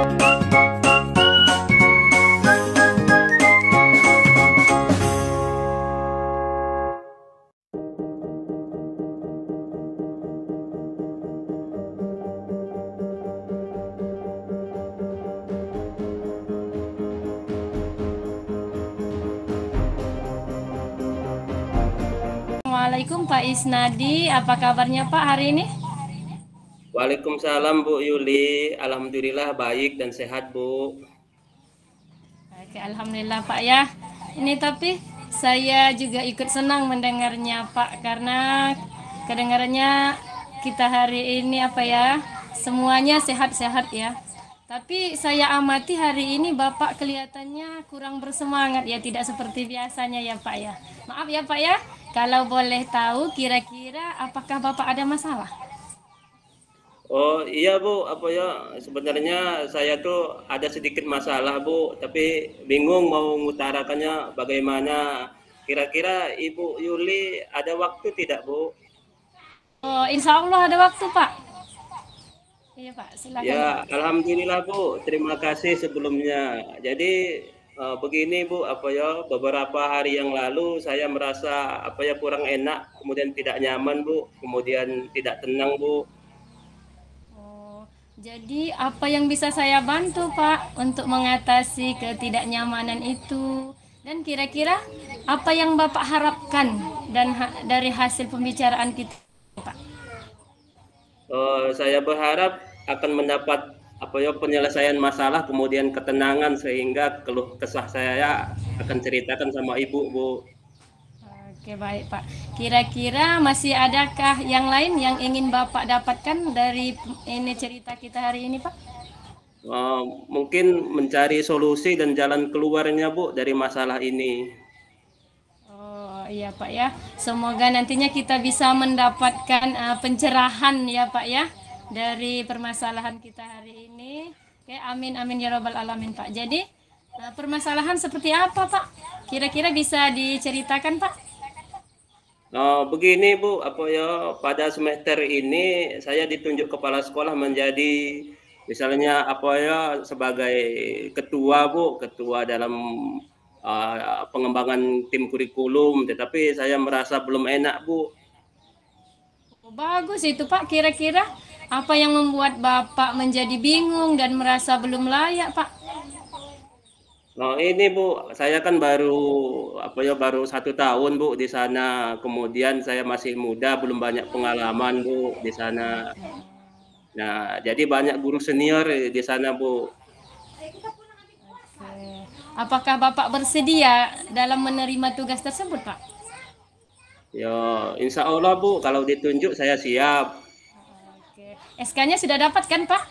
Assalamualaikum Pak Isnadi, apa kabarnya Pak hari ini? Waalaikumsalam Bu Yuli, alhamdulillah baik dan sehat Bu. Oke, alhamdulillah Pak ya. Ini tapi saya juga ikut senang mendengarnya Pak karena kedengarannya kita hari ini apa ya, semuanya sehat-sehat ya. Tapi saya amati hari ini Bapak kelihatannya kurang bersemangat ya, tidak seperti biasanya ya Pak ya. Maaf ya Pak ya, kalau boleh tahu kira-kira apakah Bapak ada masalah? Oh iya Bu, apa ya sebenarnya saya tuh ada sedikit masalah Bu, tapi bingung mau mengutarakannya bagaimana. Kira-kira Ibu Yuli ada waktu tidak Bu? Oh, insya Allah ada waktu Pak. Iya Pak, silakan Pak. Ya, alhamdulillah Bu. Terima kasih sebelumnya. Jadi begini Bu, apa ya beberapa hari yang lalu saya merasa apa ya kurang enak, kemudian tidak nyaman Bu, kemudian tidak tenang Bu. Oh, jadi apa yang bisa saya bantu Pak untuk mengatasi ketidaknyamanan itu? Dan kira-kira apa yang Bapak harapkan dan dari hasil pembicaraan kita, Pak? Saya berharap akan mendapat apa ya penyelesaian masalah, kemudian ketenangan sehingga keluh kesah saya akan ceritakan sama Ibu Bu. Oke, baik Pak. Kira-kira masih adakah yang lain yang ingin Bapak dapatkan dari ini cerita kita hari ini, Pak? Mungkin mencari solusi dan jalan keluarnya Bu dari masalah ini. Oh iya Pak ya, semoga nantinya kita bisa mendapatkan pencerahan ya Pak ya dari permasalahan kita hari ini. Oke, amin amin ya robbal alamin Pak. Jadi permasalahan seperti apa Pak? Kira-kira bisa diceritakan Pak? Begini Bu, apa ya pada semester ini saya ditunjuk kepala sekolah menjadi misalnya apa ya sebagai ketua Bu, ketua dalam pengembangan tim kurikulum, tetapi saya merasa belum enak Bu. Oh, bagus itu Pak. Kira-kira apa yang membuat Bapak menjadi bingung dan merasa belum layak Pak? Nah ini Bu, saya kan baru apa ya baru 1 tahun Bu di sana, kemudian saya masih muda, belum banyak pengalaman Bu di sana. Nah, jadi banyak guru senior di sana Bu. Oke. Apakah Bapak bersedia dalam menerima tugas tersebut Pak? Ya, insya Allah Bu, kalau ditunjuk saya siap. Oke. SK-nya sudah dapat kan Pak?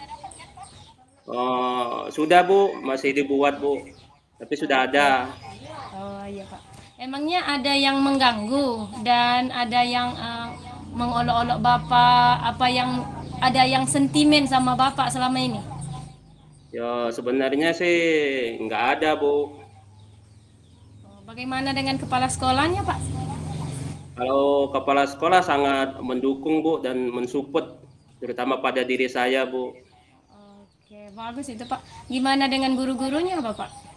Sudah Bu, masih dibuat Bu, tapi sudah Oke. ada. Oh iya Pak. Emangnya ada yang mengganggu dan ada yang mengolok-olok Bapak, apa yang ada yang sentimen sama Bapak selama ini? Ya, sebenarnya sih nggak ada Bu. Oh, bagaimana dengan kepala sekolahnya Pak? Kalau kepala sekolah sangat mendukung Bu dan mensupport, terutama pada diri saya Bu. Oke, bagus itu Pak. Gimana dengan guru-gurunya Bapak?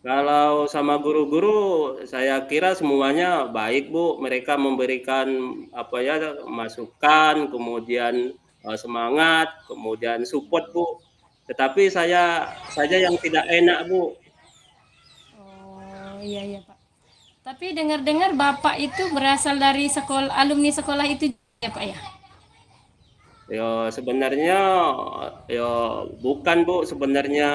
Kalau sama guru-guru, saya kira semuanya baik Bu. Mereka memberikan apa ya masukan, kemudian semangat, kemudian support Bu. Tetapi saya saja yang tidak enak Bu. Oh iya iya Pak. Tapi dengar-dengar Bapak itu berasal dari sekolah alumni sekolah itu ya Pak ya? Ya sebenarnya ya bukan Bu. Sebenarnya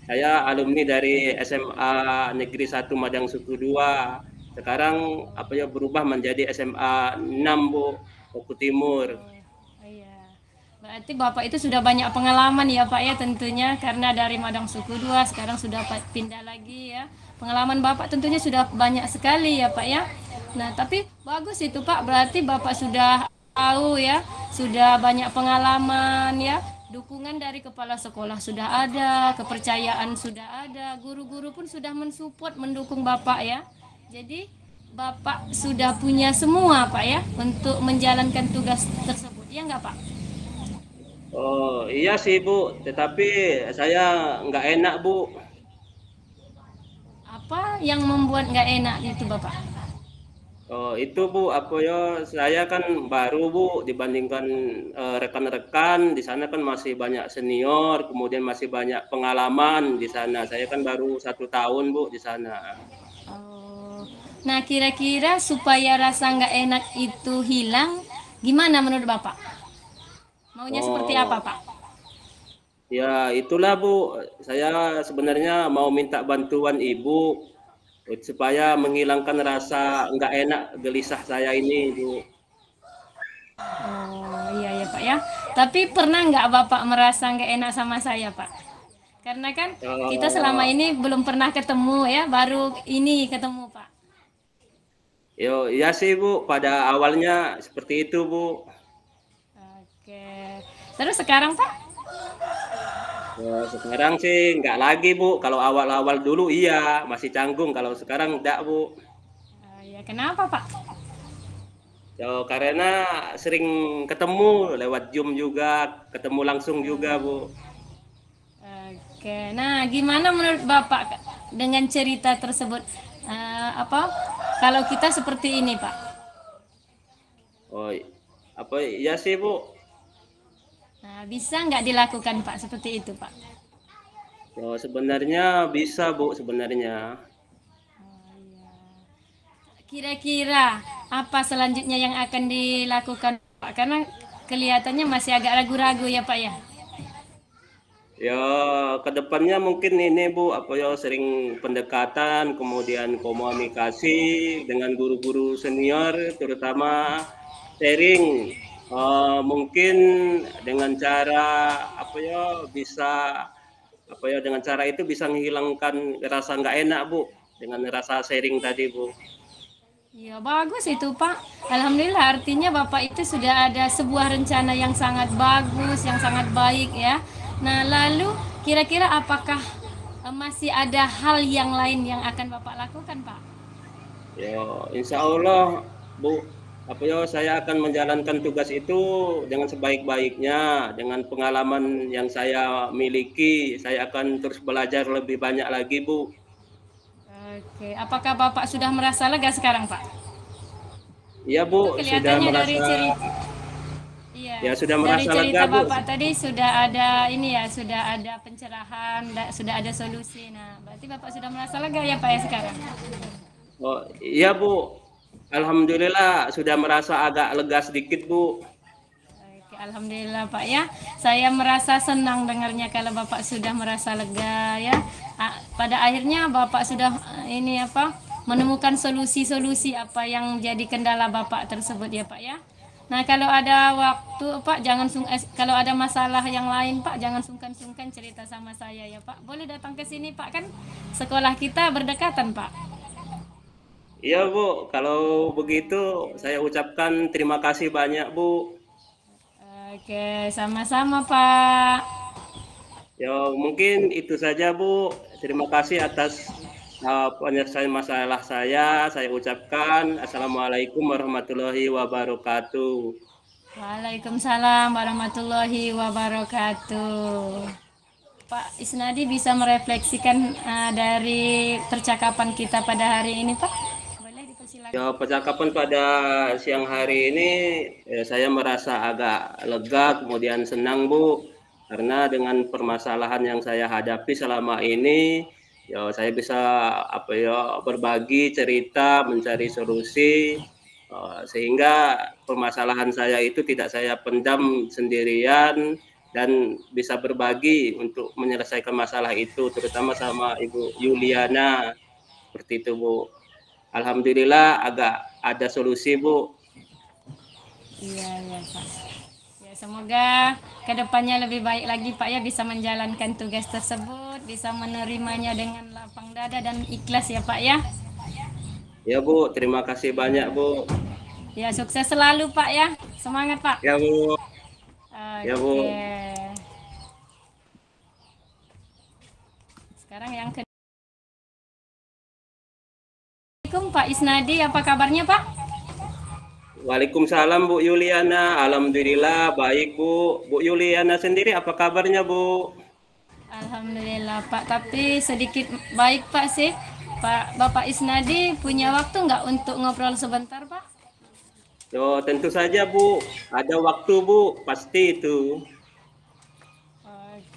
saya alumni dari SMA Negeri 1 Madang Suku 2. Sekarang apa ya berubah menjadi SMA 6 Bu, Oku Timur. Oh iya. Berarti Bapak itu sudah banyak pengalaman ya Pak ya tentunya karena dari Madang Suku 2 sekarang sudah pindah lagi ya. Pengalaman Bapak tentunya sudah banyak sekali ya Pak ya. Nah, tapi bagus itu Pak, berarti Bapak sudah tahu ya, sudah banyak pengalaman ya. Dukungan dari kepala sekolah sudah ada, kepercayaan sudah ada, guru-guru pun sudah mensupport, mendukung Bapak ya. Jadi Bapak sudah punya semua Pak ya untuk menjalankan tugas tersebut, ya enggak Pak? Oh iya sih Bu, tetapi saya nggak enak Bu. Apa yang membuat nggak enak itu Bapak? Oh itu Bu, apa ya, saya kan baru Bu dibandingkan rekan-rekan di sana kan masih banyak senior, kemudian masih banyak pengalaman di sana. Saya kan baru 1 tahun Bu di sana. Oh. Nah, kira-kira supaya rasa nggak enak itu hilang, gimana menurut Bapak? Maunya seperti apa, Oh Pak? ya itulah Bu, saya sebenarnya mau minta bantuan Ibu supaya menghilangkan rasa nggak enak gelisah saya ini Bu. Oh, iya ya, Pak ya. Tapi pernah nggak Bapak merasa nggak enak sama saya, Pak? Karena kan kita selama Oh, ini belum pernah ketemu ya, baru ini ketemu, Pak. yo, iya sih Bu, pada awalnya seperti itu Bu. Oke. Terus sekarang, Pak? Ya, sekarang sih nggak lagi Bu, kalau awal-awal dulu iya, masih canggung, kalau sekarang enggak Bu. Ya, kenapa, Pak? Ya, karena sering ketemu lewat Zoom juga, ketemu langsung juga Bu. Oke. Nah, gimana menurut Bapak dengan cerita tersebut? Apa? Kalau kita seperti ini, Pak. Oh, apa iya sih Bu. Nah, bisa nggak dilakukan, Pak, seperti itu, Pak? Oh, sebenarnya bisa Bu, sebenarnya. Kira-kira apa selanjutnya yang akan dilakukan, Pak? Karena kelihatannya masih agak ragu-ragu ya, Pak ya. Ya, kedepannya mungkin ini Bu, apa ya, sering pendekatan, kemudian komunikasi dengan guru-guru senior, terutama sharing, mungkin dengan cara apa ya, bisa apa ya, dengan cara itu bisa menghilangkan rasa nggak enak Bu, dengan rasa sharing tadi Bu. Ya, bagus itu, Pak. Alhamdulillah, artinya Bapak itu sudah ada sebuah rencana yang sangat bagus, yang sangat baik ya. Nah, lalu kira-kira apakah masih ada hal yang lain yang akan Bapak lakukan, Pak? Ya, insya Allah Bu, apa ya, saya akan menjalankan tugas itu dengan sebaik-baiknya, dengan pengalaman yang saya miliki, saya akan terus belajar lebih banyak lagi Bu. Oke, apakah Bapak sudah merasa lega sekarang, Pak? Iya Bu, Itu sudah kelihatannya dari merasa, cerita. Iya, ya sudah dari merasa lega cerita Bu. Bapak tadi sudah ada ini ya, sudah ada pencerahan, sudah ada solusi. Nah, berarti Bapak sudah merasa lega ya Pak ya sekarang? Oh iya Bu, alhamdulillah sudah merasa agak lega sedikit Bu. Oke, alhamdulillah Pak ya. Saya merasa senang dengarnya kalau Bapak sudah merasa lega ya. Pada akhirnya Bapak sudah ini apa? Menemukan solusi-solusi apa yang jadi kendala Bapak tersebut ya Pak ya. Nah, kalau ada waktu Pak jangan kalau ada masalah yang lain Pak jangan sungkan-sungkan cerita sama saya ya Pak. Boleh datang ke sini Pak, kan sekolah kita berdekatan Pak. Iya Bu, kalau begitu saya ucapkan terima kasih banyak Bu. Oke, sama-sama Pak. Ya, mungkin itu saja Bu. Terima kasih atas penyelesaian masalah saya. Saya ucapkan Assalamualaikum warahmatullahi wabarakatuh. Waalaikumsalam warahmatullahi wabarakatuh. Pak Isnadi bisa merefleksikan dari percakapan kita pada hari ini, Pak? Boleh dipersilakan. Ya, percakapan pada siang hari ini saya merasa agak lega, kemudian senang Bu, karena dengan permasalahan yang saya hadapi selama ini, ya saya bisa apa ya, berbagi cerita, mencari solusi, sehingga permasalahan saya itu tidak saya pendam sendirian dan bisa berbagi untuk menyelesaikan masalah itu, terutama sama Ibu Yuliana, seperti itu Bu. Alhamdulillah agak ada solusi Bu. Iya, iya, Pak. Ya, semoga kedepannya lebih baik lagi, Pak ya, bisa menjalankan tugas tersebut, bisa menerimanya dengan lapang dada dan ikhlas ya, Pak ya. Ya Bu, terima kasih banyak Bu. Ya, sukses selalu, Pak ya. Semangat, Pak. Ya Bu, ya Oke. Bu. Sekarang yang kedua. Assalamualaikum Pak Isnadi, apa kabarnya Pak? Waalaikumsalam Bu Yuliana. Alhamdulillah baik Bu. Bu Yuliana sendiri apa kabarnya Bu? Alhamdulillah Pak, tapi sedikit baik Pak sih. Pak Bapak Isnadi punya waktu nggak untuk ngobrol sebentar Pak? Oh, tentu saja Bu. Ada waktu Bu, pasti itu.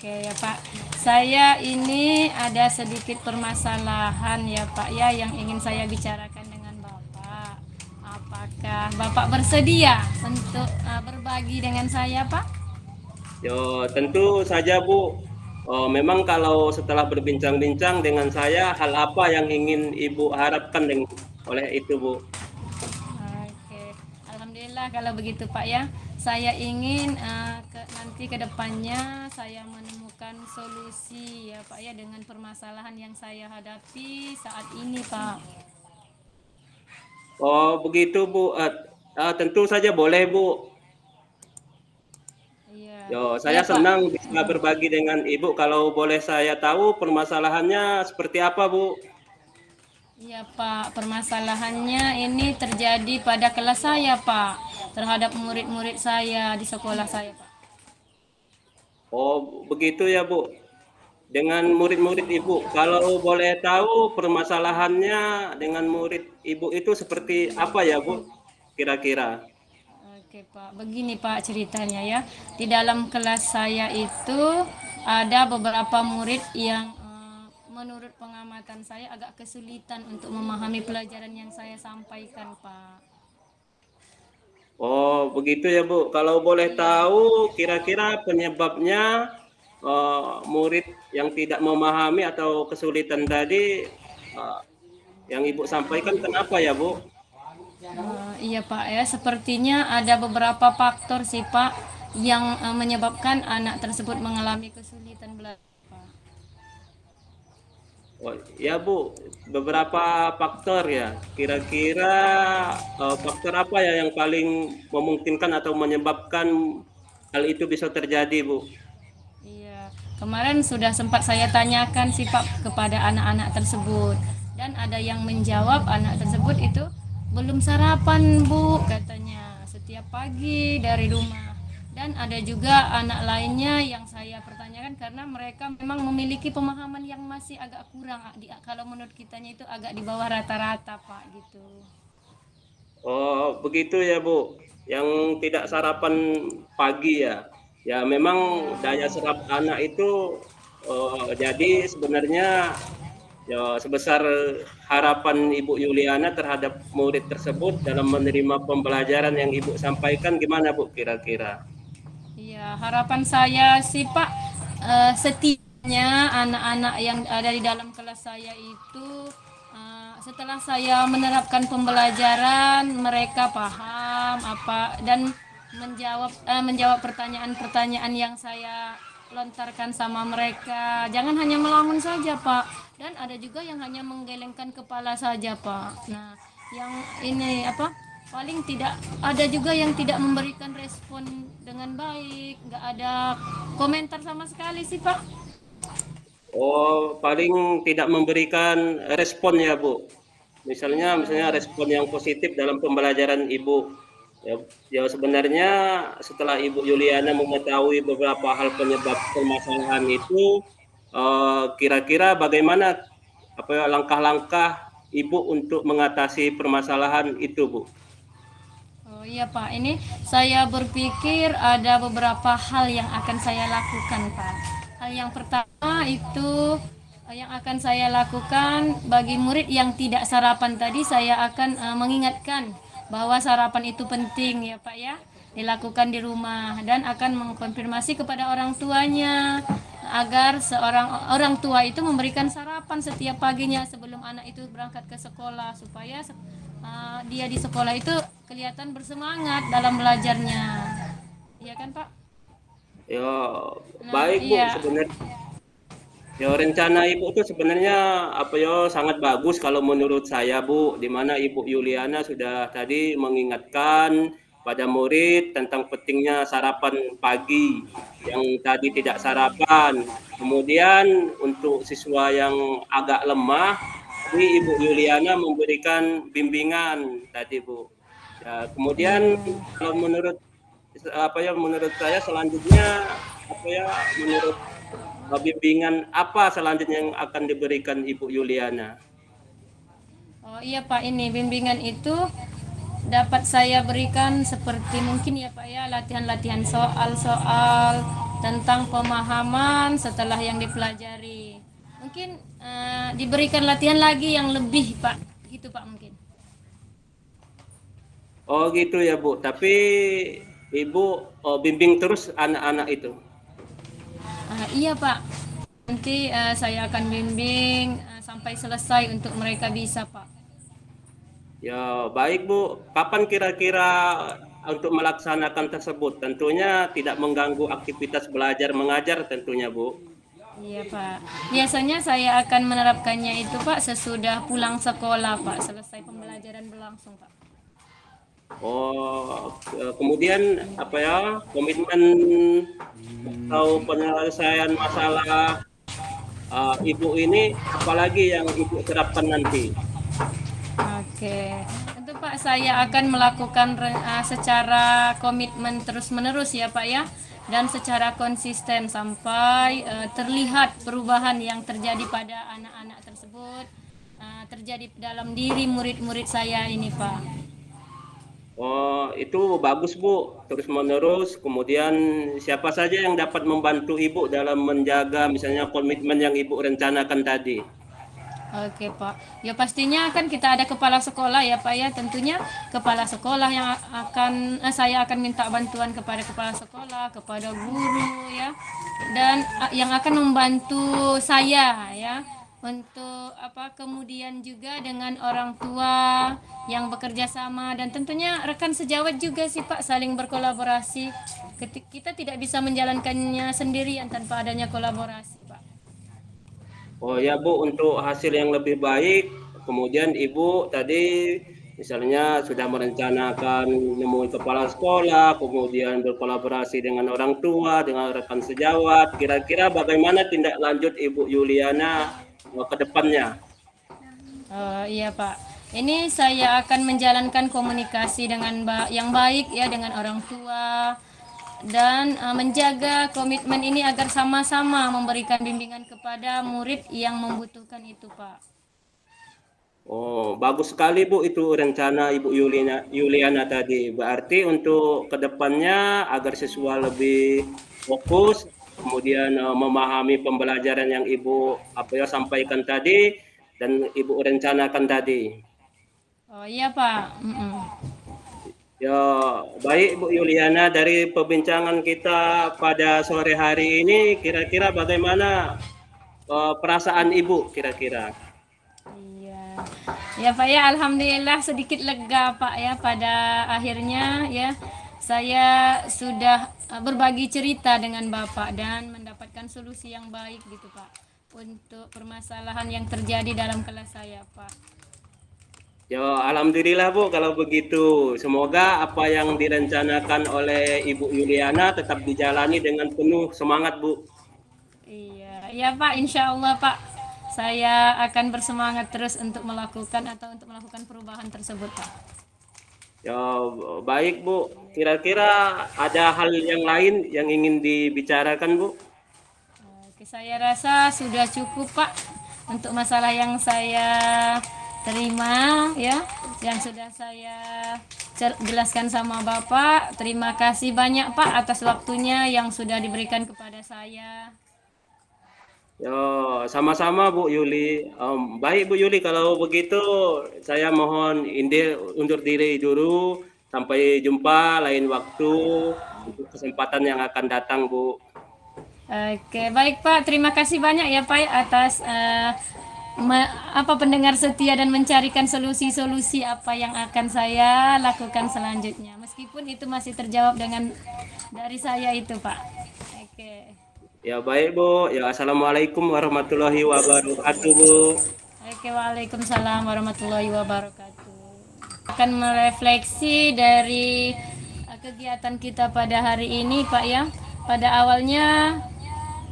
Oke ya Pak, saya ini ada sedikit permasalahan ya Pak ya yang ingin saya bicarakan dengan Bapak. Apakah Bapak bersedia untuk berbagi dengan saya Pak? Yo, tentu saja Bu. Oh, memang kalau setelah berbincang-bincang dengan saya, hal apa yang ingin Ibu harapkan oleh itu Bu? Oke, Alhamdulillah kalau begitu Pak ya. Saya ingin nanti ke depannya saya menemukan solusi ya Pak ya dengan permasalahan yang saya hadapi saat ini Pak. Oh, begitu Bu. Tentu saja boleh Bu. Iya, Yo, iya saya Pak. senang bisa berbagi dengan Ibu. Kalau boleh saya tahu permasalahannya seperti apa Bu? Iya Pak, permasalahannya ini terjadi pada kelas saya Pak, terhadap murid-murid saya di sekolah saya Pak. Oh, begitu ya Bu. Dengan murid-murid Ibu, kalau boleh tahu permasalahannya dengan murid Ibu itu seperti apa ya Bu? Kira-kira. Oke Pak, begini Pak ceritanya ya. Di dalam kelas saya itu ada beberapa murid yang menurut pengamatan saya agak kesulitan untuk memahami pelajaran yang saya sampaikan Pak. Oh, begitu ya Bu. Kalau boleh Iya. tahu kira-kira penyebabnya murid yang tidak memahami atau kesulitan tadi yang Ibu sampaikan kenapa ya Bu? Iya Pak ya, sepertinya ada beberapa faktor sih Pak yang menyebabkan anak tersebut mengalami kesulitan belajar Pak. Oh, ya Bu, beberapa faktor ya. Kira-kira faktor apa ya yang paling memungkinkan atau menyebabkan hal itu bisa terjadi Bu? Iya, kemarin sudah sempat saya tanyakan sih Pak kepada anak-anak tersebut dan ada yang menjawab anak tersebut itu belum sarapan Bu katanya setiap pagi dari rumah. Dan ada juga anak lainnya yang saya pertanyakan karena mereka memang memiliki pemahaman yang masih agak kurang kalau menurut kitanya itu agak di bawah rata-rata Pak gitu. Oh, begitu ya Bu. Yang tidak sarapan pagi ya. Ya memang daya Iya. serap anak itu jadi sebenarnya ya sebesar harapan Ibu Yuliana terhadap murid tersebut dalam menerima pembelajaran yang Ibu sampaikan gimana Bu kira-kira? Iya, harapan saya sih Pak, setidaknya anak-anak yang ada di dalam kelas saya itu setelah saya menerapkan pembelajaran, mereka paham apa dan menjawab pertanyaan-pertanyaan yang saya lontarkan sama mereka. Jangan hanya melamun saja, Pak. Dan ada juga yang hanya menggelengkan kepala saja, Pak. Nah, yang ini apa? Paling tidak ada juga yang tidak memberikan respon dengan baik, nggak ada komentar sama sekali sih Pak. Oh, paling tidak memberikan respon ya Bu. Misalnya Iya. respon yang positif dalam pembelajaran Ibu. Ya, ya sebenarnya setelah Ibu Yuliana mengetahui beberapa hal penyebab permasalahan itu, kira-kira bagaimana apa ya, langkah-langkah Ibu untuk mengatasi permasalahan itu, Bu? Oh iya Pak, ini saya berpikir ada beberapa hal yang akan saya lakukan Pak. Hal yang pertama itu yang akan saya lakukan bagi murid yang tidak sarapan tadi, saya akan mengingatkan bahwa sarapan itu penting ya Pak ya, dilakukan di rumah dan akan mengkonfirmasi kepada orang tuanya agar seorang orang tua itu memberikan sarapan setiap paginya sebelum anak itu berangkat ke sekolah supaya dia di sekolah itu kelihatan bersemangat dalam belajarnya. Iya kan, Pak? Ya, Nah, baik Bu, iya. sebenarnya ya rencana Ibu itu sebenarnya apa ya sangat bagus kalau menurut saya Bu, di mana Ibu Yuliana sudah tadi mengingatkan pada murid tentang pentingnya sarapan pagi yang tadi tidak sarapan. Kemudian untuk siswa yang agak lemah, tadi Ibu Yuliana memberikan bimbingan tadi Bu. Ya, kemudian Iya. kalau menurut menurut saya selanjutnya menurut bimbingan apa selanjutnya yang akan diberikan Ibu Yuliana? Oh iya Pak, ini bimbingan itu dapat saya berikan seperti mungkin ya Pak ya, latihan-latihan soal-soal tentang pemahaman setelah yang dipelajari. Mungkin diberikan latihan lagi yang lebih Pak, gitu Pak mungkin. Oh gitu ya Bu, tapi Ibu bimbing terus anak-anak itu. Iya Pak, nanti saya akan bimbing sampai selesai untuk mereka bisa Pak. Ya baik Bu, kapan kira-kira untuk melaksanakan tersebut? Tentunya tidak mengganggu aktivitas belajar mengajar tentunya Bu. Iya Pak, biasanya saya akan menerapkannya itu Pak sesudah pulang sekolah Pak, selesai pembelajaran berlangsung Pak. Oh, kemudian komitmen atau penyelesaian masalah Ibu ini apalagi yang Ibu terapkan nanti? Oke, tentu Pak saya akan melakukan secara komitmen terus-menerus ya Pak ya, dan secara konsisten sampai terlihat perubahan yang terjadi pada anak-anak tersebut, terjadi dalam diri murid-murid saya ini Pak. Oh, itu bagus Bu, terus-menerus. Kemudian siapa saja yang dapat membantu Ibu dalam menjaga misalnya komitmen yang Ibu rencanakan tadi? Oke Pak, ya pastinya kan kita ada kepala sekolah ya Pak ya, tentunya kepala sekolah yang akan saya akan minta bantuan kepada kepala sekolah, kepada guru ya, dan yang akan membantu saya ya untuk kemudian juga dengan orang tua yang bekerja sama, dan tentunya rekan sejawat juga sih Pak, saling berkolaborasi. Kita tidak bisa menjalankannya sendirian tanpa adanya kolaborasi Pak. Oh ya Bu, untuk hasil yang lebih baik, kemudian Ibu tadi misalnya sudah merencanakan menemui kepala sekolah, kemudian berkolaborasi dengan orang tua, dengan rekan sejawat. Kira-kira bagaimana tindak lanjut Ibu Yuliana ke depannya? Iya Pak, ini saya akan menjalankan komunikasi dengan yang baik ya dengan orang tua, dan menjaga komitmen ini agar sama-sama memberikan bimbingan kepada murid yang membutuhkan itu Pak. Oh, bagus sekali Bu itu rencana Ibu Yuliana tadi. Berarti untuk kedepannya agar siswa lebih fokus, kemudian memahami pembelajaran yang Ibu sampaikan tadi dan Ibu rencanakan tadi. Oh iya Pak. Mm-mm. Ya, baik Bu Yuliana, dari perbincangan kita pada sore hari ini, kira-kira bagaimana perasaan Ibu kira-kira? Iya. Ya Pak ya, alhamdulillah sedikit lega Pak ya, pada akhirnya ya saya sudah berbagi cerita dengan Bapak dan mendapatkan solusi yang baik gitu Pak untuk permasalahan yang terjadi dalam kelas saya Pak. Ya, alhamdulillah Bu kalau begitu. Semoga apa yang direncanakan oleh Ibu Yuliana tetap dijalani dengan penuh semangat Bu. Iya, iya Pak, insya Allah Pak. Saya akan bersemangat terus untuk melakukan perubahan tersebut Pak. Ya, baik Bu. Kira-kira ada hal yang lain yang ingin dibicarakan Bu? Oke, saya rasa sudah cukup Pak untuk masalah yang saya terima ya, yang sudah saya jelaskan sama Bapak. Terima kasih banyak Pak atas waktunya yang sudah diberikan kepada saya. Ya, sama-sama Bu Yuli. Baik Bu Yuli, kalau begitu saya mohon undur diri dulu. Sampai jumpa lain waktu untuk kesempatan yang akan datang Bu. Oke, baik Pak. Terima kasih banyak ya Pak atas pendengar setia dan mencarikan solusi-solusi apa yang akan saya lakukan selanjutnya. Meskipun itu masih terjawab dengan dari saya itu Pak. Oke. Ya baik Bu. Ya assalamualaikum warahmatullahi wabarakatuh Bu. Oke, waalaikumsalam warahmatullahi wabarakatuh. Akan merefleksi dari kegiatan kita pada hari ini Pak ya. Pada awalnya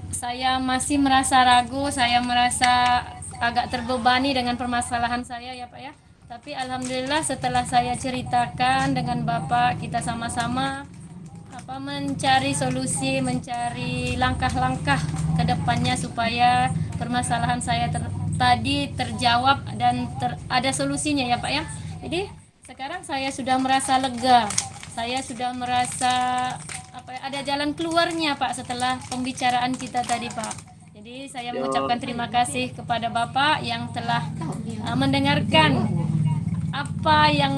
saya masih merasa ragu, saya merasa agak terbebani dengan permasalahan saya ya Pak ya. Tapi alhamdulillah setelah saya ceritakan dengan Bapak, kita sama-sama mencari solusi, mencari langkah-langkah ke depannya supaya permasalahan saya tadi terjawab dan ada solusinya ya Pak ya. Jadi sekarang saya sudah merasa lega. Saya sudah merasa ada jalan keluarnya Pak setelah pembicaraan kita tadi Pak. Jadi saya Yo, mengucapkan terima kasih kepada Bapak yang telah mendengarkan apa yang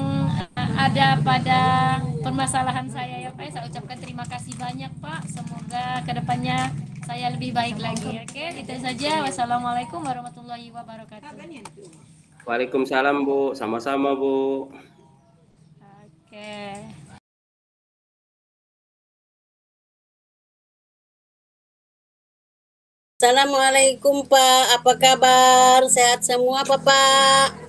ada pada permasalahan saya ya Pak. Saya ucapkan terima kasih banyak Pak. Semoga kedepannya saya lebih baik lagi. Oke, itu saja. Wassalamualaikum warahmatullahi wabarakatuh. Waalaikumsalam Bu, sama-sama Bu. Oke. Assalamualaikum Pak, apa kabar? Sehat semua Bapak?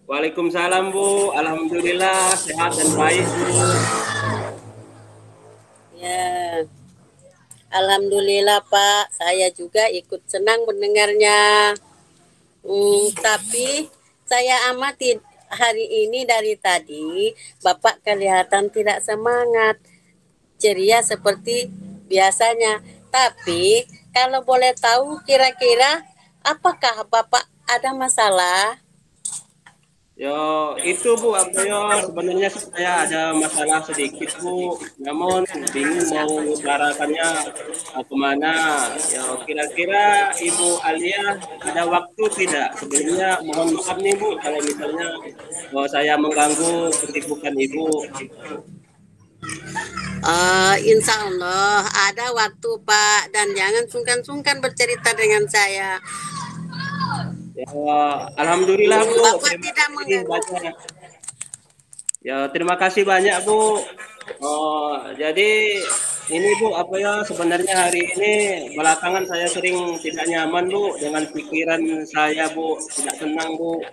Waalaikumsalam Bu, alhamdulillah sehat dan baik Bu. Ya, alhamdulillah Pak, saya juga ikut senang mendengarnya. Tapi saya amati hari ini dari tadi Bapak kelihatan tidak semangat, ceria seperti biasanya. Tapi kalau boleh tahu kira-kira apakah Bapak ada masalah? Yo, itu Bu, sebenarnya saya ada masalah sedikit Bu, namun bingung mau mengutarakannya kemana. Ya, kira-kira Ibu Alia ada waktu tidak? Sebelumnya mohon maaf nih Bu, kalau misalnya saya mengganggu kesibukan Ibu. Insya Allah ada waktu Pak, dan jangan sungkan-sungkan bercerita dengan saya. Ya, alhamdulillah Bu, Bapak terima tidak kasih mengganggu. banyak. Ya, terima kasih banyak Bu. Jadi ini Bu, sebenarnya hari ini belakangan saya sering tidak nyaman Bu dengan pikiran saya Bu, tidak tenang Bu.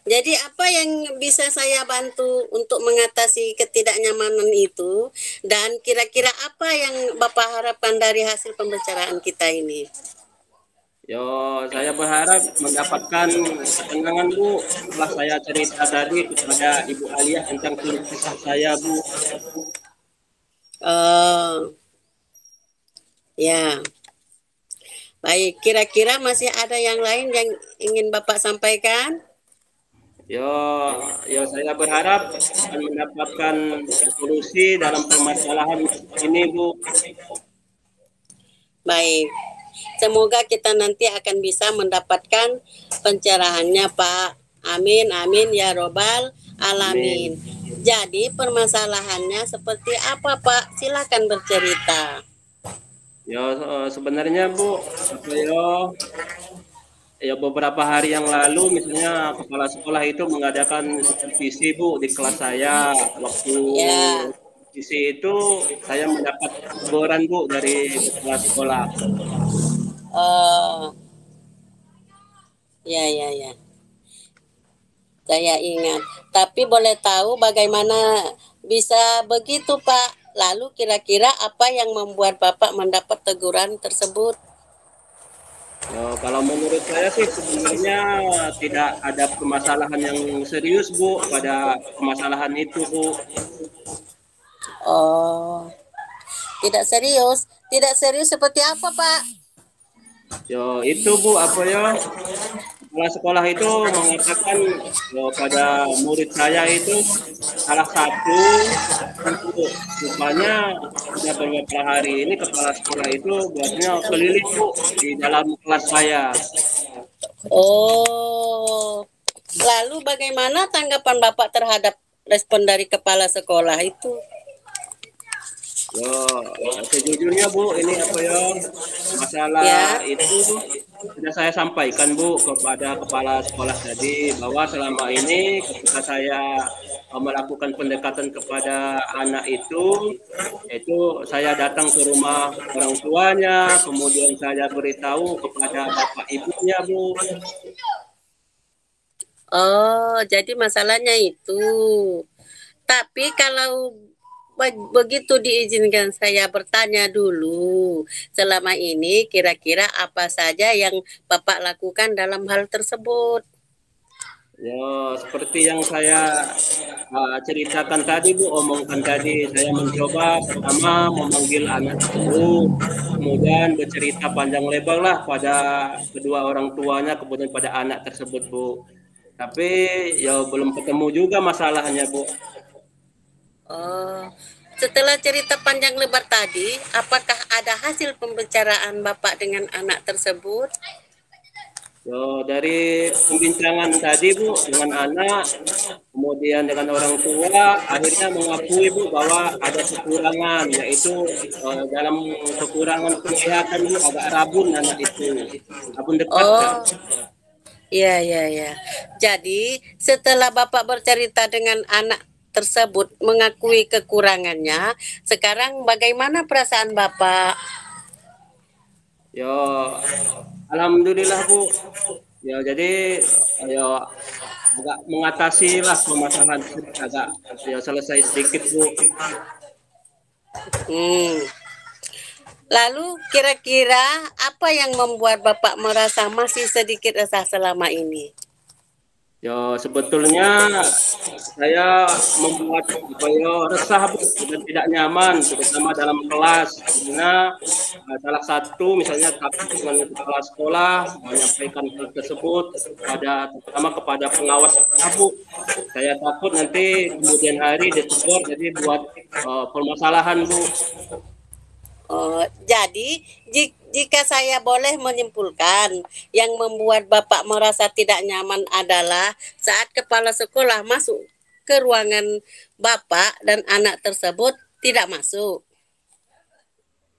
Jadi apa yang bisa saya bantu untuk mengatasi ketidaknyamanan itu, dan kira-kira apa yang Bapak harapkan dari hasil pembicaraan kita ini? Yo, saya berharap mendapatkan ketenangan Bu setelah saya cerita tadi kepada Ibu Alia tentang keluh kesah saya Bu. Ya, baik. Kira-kira masih ada yang lain yang ingin Bapak sampaikan? Yo, saya berharap akan mendapatkan solusi dalam permasalahan ini Bu. Baik. Semoga kita nanti akan bisa mendapatkan pencerahannya Pak. Amin, amin ya robbal alamin. Jadi permasalahannya seperti apa Pak? Silakan bercerita. Ya, sebenarnya Bu, ya beberapa hari yang lalu misalnya kepala sekolah itu mengadakan supervisi Bu di kelas saya. Waktu Ya, supervisi itu saya mendapat teguran Bu dari kepala sekolah. oh, ya, ya, ya. Saya ingat. Tapi boleh tahu bagaimana bisa begitu Pak? Lalu kira-kira apa yang membuat Bapak mendapat teguran tersebut? Ya, kalau menurut saya sih sebenarnya tidak ada permasalahan yang serius Bu pada permasalahan itu Bu. Oh, tidak serius. Tidak serius seperti apa Pak? Ya itu Bu, kepala sekolah itu mengatakan pada murid saya itu salah satu untuk rupanya sudah beberapa hari ini kepala sekolah itu biasanya keliling Bu di dalam kelas saya. Oh, lalu bagaimana tanggapan Bapak terhadap respon dari kepala sekolah itu? Sejujurnya Bu, ini masalah itu sudah saya sampaikan Bu kepada kepala sekolah tadi bahwa selama ini ketika saya melakukan pendekatan kepada anak itu saya datang ke rumah orang tuanya, kemudian saya beritahu kepada bapak ibunya Bu. Oh, jadi masalahnya itu. Tapi kalau begitu diizinkan saya bertanya dulu. Selama ini kira-kira apa saja yang Bapak lakukan dalam hal tersebut? Ya, seperti yang saya ceritakan tadi Bu, omongkan tadi, saya mencoba pertama memanggil anak tersebut, kemudian bercerita panjang lebar lah pada kedua orang tuanya, kemudian pada anak tersebut Bu. Tapi ya belum ketemu juga masalahnya Bu. Oh, setelah cerita panjang lebar tadi, apakah ada hasil pembicaraan Bapak dengan anak tersebut? Yo, dari pembincangan tadi Bu dengan anak, kemudian dengan orang tua, akhirnya mengakui Bu bahwa ada kekurangan, yaitu dalam kekurangan penglihatan Bu agak rabun anak itu, rabun dekat Kak. Oh, iya, iya, iya. Jadi, setelah Bapak bercerita dengan anak tersebut mengakui kekurangannya, sekarang bagaimana perasaan Bapak? Yo, alhamdulillah Bu. Ya jadi ya agak mengatasi lah permasalahan tersebut, agak ya selesai sedikit Bu. Hmm. Lalu kira-kira apa yang membuat Bapak merasa masih sedikit resah selama ini? Ya sebetulnya saya membuat apa ya resah Bu dan tidak nyaman terutama dalam kelas karena salah satu misalnya dengan kepala sekolah menyampaikan hal tersebut terutama kepada pengawas Bu. Saya takut nanti kemudian hari ditegur jadi buat permasalahan Bu. Oh, jadi jika saya boleh menyimpulkan, yang membuat Bapak merasa tidak nyaman adalah saat kepala sekolah masuk ke ruangan Bapak dan anak tersebut tidak masuk.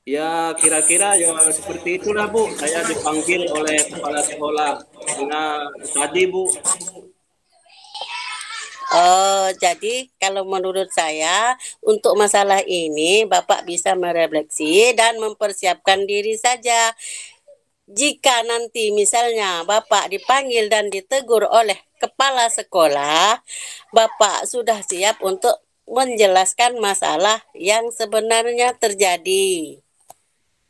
Ya kira-kira ya seperti itulah Bu. Saya dipanggil oleh kepala sekolah karena tadi Bu. Oh, jadi kalau menurut saya untuk masalah ini Bapak bisa merefleksi dan mempersiapkan diri saja. Jika nanti misalnya Bapak dipanggil dan ditegur oleh kepala sekolah, Bapak sudah siap untuk menjelaskan masalah yang sebenarnya terjadi.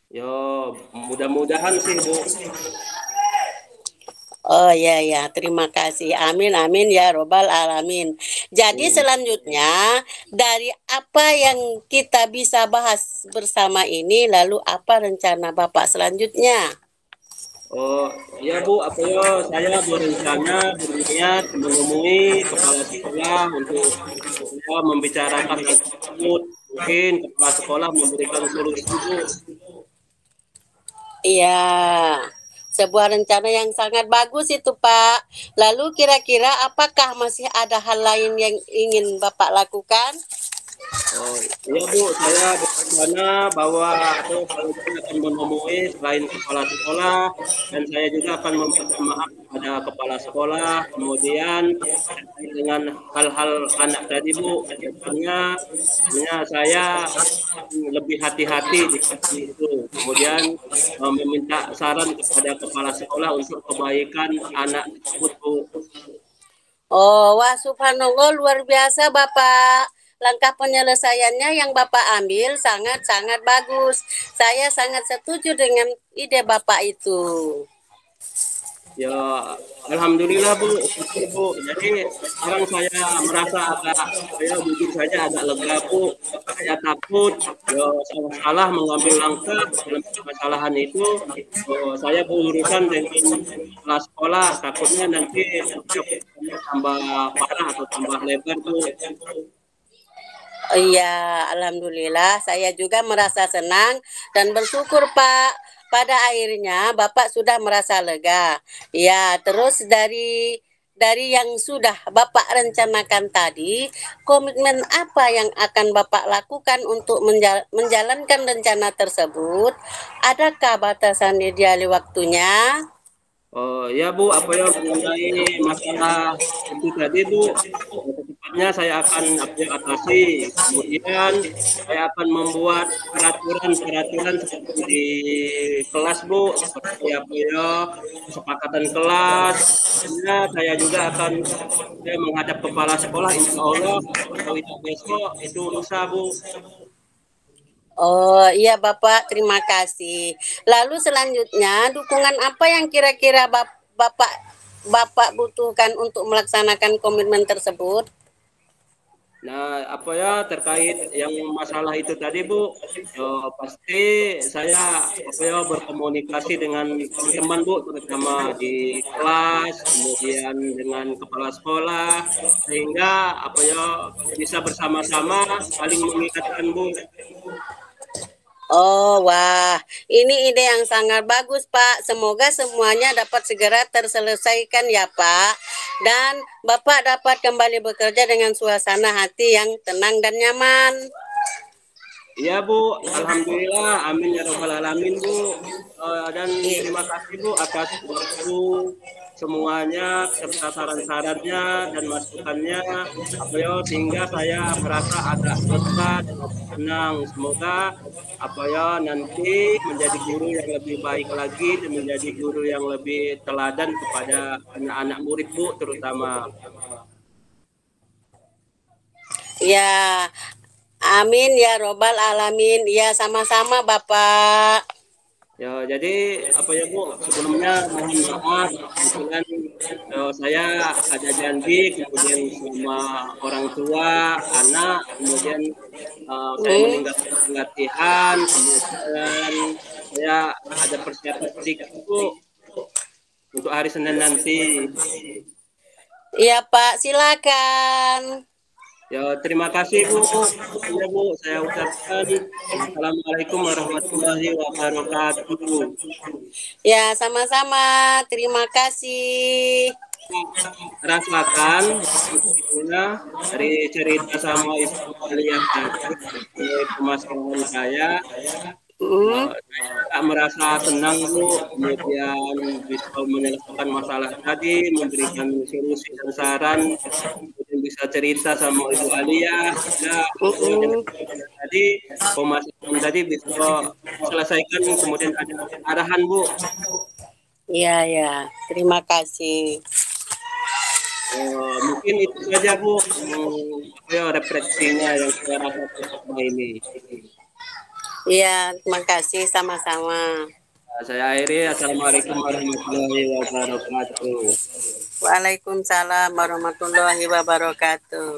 Ya mudah-mudahan sih Bu. Oh ya ya, terima kasih. Amin amin ya robbal alamin. Jadi selanjutnya dari apa yang kita bisa bahas bersama ini, lalu apa rencana Bapak selanjutnya? Oh ya Bu, apa ya saya berencana berniat menemui kepala sekolah untuk ya, membicarakan hal tersebut. Mungkin kepala sekolah memberikan solusi Bu. Iya, sebuah rencana yang sangat bagus itu Pak. Lalu kira-kira apakah masih ada hal lain yang ingin Bapak lakukan? Oh iya Bu, saya berencana bahwa atau selanjutnya akan menemui selain kepala sekolah dan saya juga akan meminta maaf kepada kepala sekolah. Kemudian terkait dengan hal-hal anak tadi Bu, sebenarnya saya lebih hati-hati di seperti itu. Kemudian meminta saran kepada kepala sekolah untuk kebaikan anak tersebut Bu. Oh, wah subhanallah luar biasa Bapak. Langkah penyelesaiannya yang Bapak ambil sangat-sangat bagus. Saya sangat setuju dengan ide Bapak itu. Ya, alhamdulillah Bu, syukur Bu. Jadi sekarang saya merasa saya jujur saja agak lega Bu. Saya takut ya salah mengambil langkah dalam permasalahan itu. Saya berurusan dengan kepala sekolah, takutnya nanti tambah parah atau tambah lebar Bu. Oh iya, alhamdulillah saya juga merasa senang dan bersyukur Pak. Pada akhirnya Bapak sudah merasa lega. Ya, terus dari yang sudah Bapak rencanakan tadi, komitmen apa yang akan Bapak lakukan untuk menjalankan rencana tersebut? Adakah batasan ideal waktunya? Oh ya Bu, apa ya mengenai masalah itu tadi Bu, dampaknya saya akan atasi. Kemudian saya akan membuat peraturan-peraturan seperti di kelas Bu, seperti apa ya, kesepakatan kelas. Ya, saya juga akan menghadap kepala sekolah, insya Allah atau itu besok itu lusa Bu. Oh iya Bapak, terima kasih. Lalu selanjutnya dukungan apa yang kira-kira Bapak butuhkan untuk melaksanakan komitmen tersebut? Nah, apa ya terkait yang masalah itu tadi Bu, pasti saya apa ya berkomunikasi dengan teman-teman Bu, terutama di kelas, kemudian dengan kepala sekolah, sehingga apa ya bisa bersama-sama saling mengingatkan Bu. Oh, wah, ini ide yang sangat bagus, Pak. Semoga semuanya dapat segera terselesaikan ya, Pak. Dan Bapak dapat kembali bekerja dengan suasana hati yang tenang dan nyaman. Iya Bu, Alhamdulillah, amin ya robbal alamin Bu. Dan terima kasih Bu atas waktu semuanya serta saran-sarannya dan masukannya apa ya sehingga saya merasa agak lega dan agak tenang. Semoga apa ya nanti menjadi guru yang lebih baik lagi dan menjadi guru yang lebih teladan kepada anak-anak murid Bu terutama. Ya, amin ya robbal alamin. Ya, sama-sama Bapak. Ya, jadi apa ya Bu, sebelumnya mohon maaf, kebetulan saya ada janji, kemudian sama orang tua, anak, kemudian saya meninggalkan pelatihan, kemudian saya ada persiapan sedikit Bu untuk hari Senin nanti. Iya Pak, silakan. Ya, terima kasih Bu. Ya Bu, saya ucapkan Assalamualaikum warahmatullahi wabarakatuh. Ya, sama-sama. Terima kasih. Rasakan sebetulnya dari cerita sama ibu kalian tadi permasalahan saya saya merasa tenang Bu, kemudian bisa menyelesaikan masalah tadi, memberikan solusi dan saran, kemudian bisa cerita sama Ibu Alia, ya, tadi pemasaran tadi bisa selesaikan, kemudian ada arahan Bu. Iya, ya. Terima kasih. Mungkin itu saja Bu, refleksinya yang saya rasa selama ini. Iya, terima kasih sama-sama. Saya akhiri, Assalamualaikum warahmatullahi wabarakatuh. Waalaikumsalam warahmatullahi wabarakatuh.